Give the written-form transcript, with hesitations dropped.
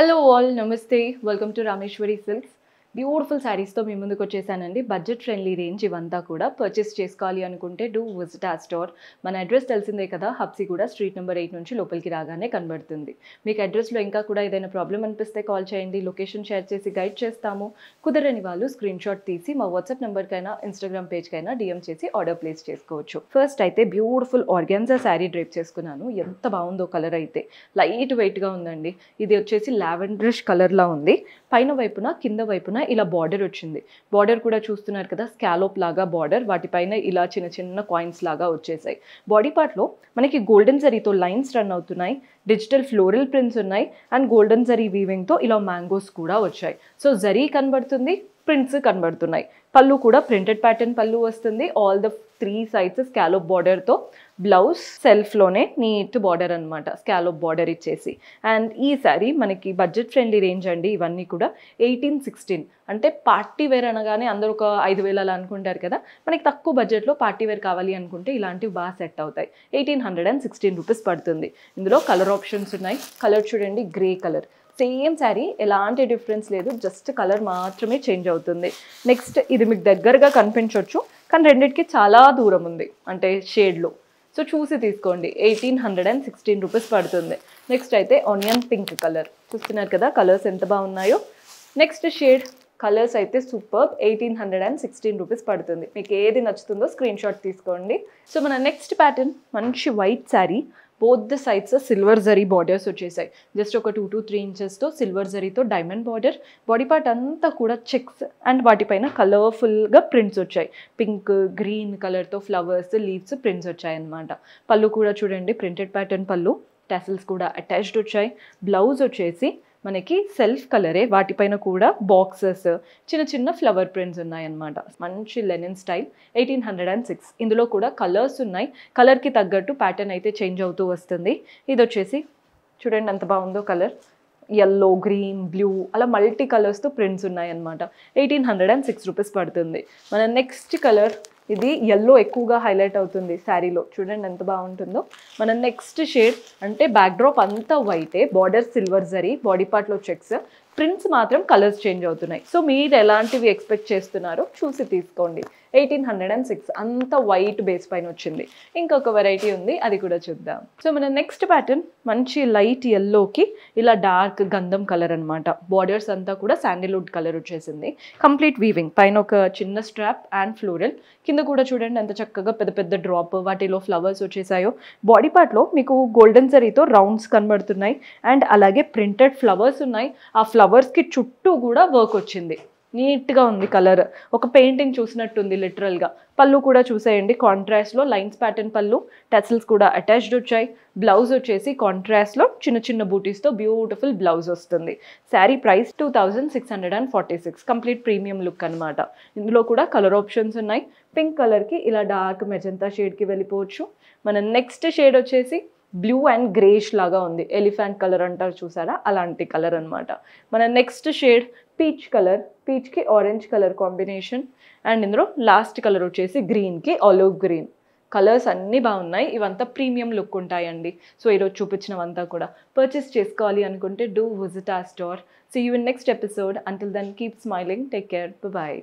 Hello all, Namaste. Welcome to Rameshwari Silks. Beautiful శారీస్తో మీ ముందుకు వచ్చేసానండి. బడ్జెట్ ఫ్రెండ్లీ రేంజ్ ఇవంతా కూడా పర్చేస్ చేసుకోవాలి అనుకుంటే డూ విజిట్ ఆ స్టోర్. మన అడ్రస్ తెలిసిందే కదా, హబ్సిగూడ స్ట్రీట్ నెంబర్ 8 నుంచి లోపలికి రాగానే కనబడుతుంది. మీకు అడ్రస్లో ఇంకా కూడా ఏదైనా ప్రాబ్లం అనిపిస్తే కాల్ చేయండి, లొకేషన్ షేర్ చేసి గైడ్ చేస్తాము. కుదరని వాళ్ళు స్క్రీన్ షాట్ తీసి మా వాట్సాప్ నెంబర్కైనా ఇన్స్టాగ్రామ్ పేజ్కైనా డిఎం చేసి ఆర్డర్ ప్లేస్ చేసుకోవచ్చు. ఫస్ట్ అయితే బ్యూటిఫుల్ ఆర్గాన్జా శారీ డ్రైప్ చేసుకున్నాను. ఎంత బాగుందో కలర్ అయితే, లైట్ వెయిట్గా ఉందండి. ఇది వచ్చేసి లావెండరిష్ కలర్లా ఉంది. పైన వైపున కింద వైపున ఇలా బార్డర్ వచ్చింది. బార్డర్ కూడా చూస్తున్నారు కదా, స్కాలోప్ లాగా బార్డర్, వాటిపైన ఇలా చిన్న చిన్న కాయిన్స్ లాగా వచ్చేసాయి. బాడీ పార్ట్లో మనకి గోల్డెన్ జరీతో లైన్స్ రన్ అవుతున్నాయి, డిజిటల్ ఫ్లోరల్ ప్రింట్స్ ఉన్నాయి అండ్ గోల్డెన్ జరీ వీవింగ్తో ఇలా మ్యాంగోస్ కూడా వచ్చాయి. సో జరీ కనబడుతుంది, ప్రింట్స్ కనబడుతున్నాయి. పళ్ళు కూడా ప్రింటెడ్ ప్యాటర్న్ పళ్ళు వస్తుంది. ఆల్ ద 3 sides స్కాలోప్ బార్డర్తో. బ్లౌజ్ సెల్ఫ్లోనే నీట్ బార్డర్ అనమాట, స్కాలోప్ బార్డర్ ఇచ్చేసి. అండ్ ఈ శారీ మనకి బడ్జెట్ ఫ్రెండ్లీ రేంజ్ అండి. ఇవన్నీ కూడా 18-16, అంటే పార్టీ వేర్ అనగానే అందరూ ఒక 5,000 అలా అనుకుంటారు కదా, మనకి తక్కువ బడ్జెట్లో పార్టీ వేర్ కావాలి అనుకుంటే ఇలాంటివి బాగా సెట్ అవుతాయి. 1816 రూపీస్ పడుతుంది. ఇందులో కలర్ ఆప్షన్స్ ఉన్నాయి. కలర్ చూడండి, గ్రే కలర్. సేమ్ శారీ, ఎలాంటి డిఫరెన్స్ లేదు, జస్ట్ కలర్ మాత్రమే చేంజ్ అవుతుంది. నెక్స్ట్ ఇది మీకు దగ్గరగా కనిపించవచ్చు, కానీ రెండింటికి చాలా దూరం ఉంది, అంటే షేడ్లో. సో చూసి తీసుకోండి. 1816 రూపీస్ పడుతుంది. నెక్స్ట్ అయితే ఆనియన్ పింక్ కలర్, చూస్తున్నారు కదా కలర్స్ ఎంత బాగున్నాయో. నెక్స్ట్ షేడ్ కలర్స్ అయితే సూపర్. 1816 రూపీస్ పడుతుంది. మీకు ఏది నచ్చుతుందో స్క్రీన్ షాట్ తీసుకోండి. సో మన నెక్స్ట్ ప్యాటర్న్ మంచి white sari, both the sides silver zari borders వచ్చేసాయి. జస్ట్ ఒక 2 to 3 ఇంచెస్తో సిల్వర్ జరీతో డైమండ్ బార్డర్. బాడీ పార్ట్ అంతా కూడా చెక్స్ అండ్ వాటిపైన కలర్ఫుల్గా ప్రింట్స్ వచ్చాయి. పింక్, గ్రీన్ కలర్తో ఫ్లవర్స్, లీవ్స్ ప్రింట్స్ వచ్చాయి అన్నమాట. పళ్ళు కూడా చూడండి, ప్రింటెడ్ ప్యాటర్న్ పళ్ళు, టెసల్స్ కూడా అటాచ్డ్ వచ్చాయి. బ్లౌజ్ వచ్చేసి మనకి సెల్ఫ్ కలరే, వాటిపైన కూడా బాక్సెస్, చిన్న చిన్న ఫ్లవర్ ప్రింట్స్ ఉన్నాయన్నమాట. మంచి లెనిన్ స్టైల్. 1806. ఇందులో కూడా కలర్స్ ఉన్నాయి. కలర్కి తగ్గట్టు ప్యాటర్న్ అయితే చేంజ్ అవుతూ వస్తుంది. ఇది వచ్చేసి చూడండి ఎంత బాగుందో కలర్, ఎల్లో, గ్రీన్, బ్లూ అలా మల్టీ కలర్స్తో ప్రింట్స్ ఉన్నాయన్నమాట. 1806 రూపీస్ పడుతుంది. మన నెక్స్ట్ కలర్, ఇది ఎల్లో ఎక్కువగా హైలైట్ అవుతుంది శారీలో, చూడండి ఎంత బాగుంటుందో. మన నెక్స్ట్ షేడ్, అంటే బ్యాక్డ్రాప్ అంతా వైటే, బార్డర్ సిల్వర్ జరీ, బాడీ పార్ట్లో చెక్స్, ప్రింట్స్ మాత్రం కలర్స్ చేంజ్ అవుతున్నాయి. సో మీరు ఎలాంటివి ఎక్స్పెక్ట్ చేస్తున్నారో చూసి తీసుకోండి. 1806, అంత వైట్ బేస్ పైన వచ్చింది. ఇంకొక వెరైటీ ఉంది, అది కూడా చూద్దాం. సో మన నెక్స్ట్ ప్యాటర్న్ మంచి లైట్ ఎల్లోకి ఇలా డార్క్ గంధం కలర్ అనమాట. బార్డర్స్ అంతా కూడా శాండిల్వుడ్ కలర్ వచ్చేసింది. కంప్లీట్ వీవింగ్, పైన ఒక చిన్న స్ట్రాప్ అండ్ ఫ్లోరల్, కింద కూడా చూడండి ఎంత చక్కగా పెద్ద పెద్ద డ్రాప్, వాటిలో ఫ్లవర్స్ వచ్చేసాయో. బాడీ పార్ట్లో మీకు గోల్డెన్ జరీతో రౌండ్స్ కనబడుతున్నాయి అండ్ అలాగే ప్రింటెడ్ ఫ్లవర్స్ ఉన్నాయి. ఆ ఫ్లవర్స్కి చుట్టూ కూడా వర్క్ వచ్చింది. నీట్గా ఉంది కలర్, ఒక పెయింటింగ్ చూసినట్టుంది లిటరల్గా. పళ్ళు కూడా చూసేయండి, కాంట్రాస్ట్లో లైన్స్ ప్యాటర్న్ పళ్ళు, టెసల్స్ కూడా అటాచ్డ్ వచ్చాయి. బ్లౌజ్ వచ్చేసి కాంట్రాస్ట్లో చిన్న చిన్న బూటీస్తో బ్యూటిఫుల్ బ్లౌజ్ వస్తుంది. Sari price 2646. Complete premium look అనమాట. ఇందులో కూడా కలర్ ఆప్షన్స్ ఉన్నాయి. పింక్ కలర్కి ఇలా డార్క్ మెజంతా షేడ్కి వెళ్ళిపోవచ్చు. మన నెక్స్ట్ షేడ్ వచ్చేసి బ్లూ అండ్ గ్రేష్ లాగా ఉంది, ఎలిఫెంట్ కలర్ అంటారు చూసారా, అలాంటి కలర్ అనమాట. మన నెక్స్ట్ షేడ్ పీచ్ కలర్, పీచ్కి ఆరెంజ్ కలర్ కాంబినేషన్. అండ్ ఇందులో లాస్ట్ కలర్ వచ్చేసి గ్రీన్కి ఆలివ్ గ్రీన్. కలర్స్ అన్నీ బాగున్నాయి. ఇవంతా ప్రీమియం లుక్ ఉంటాయండి. సో ఈరోజు చూపించినవంతా కూడా పర్చేస్ చేసుకోవాలి అనుకుంటే do visit a store. See you in next episode. Until then keep smiling, take care, bye.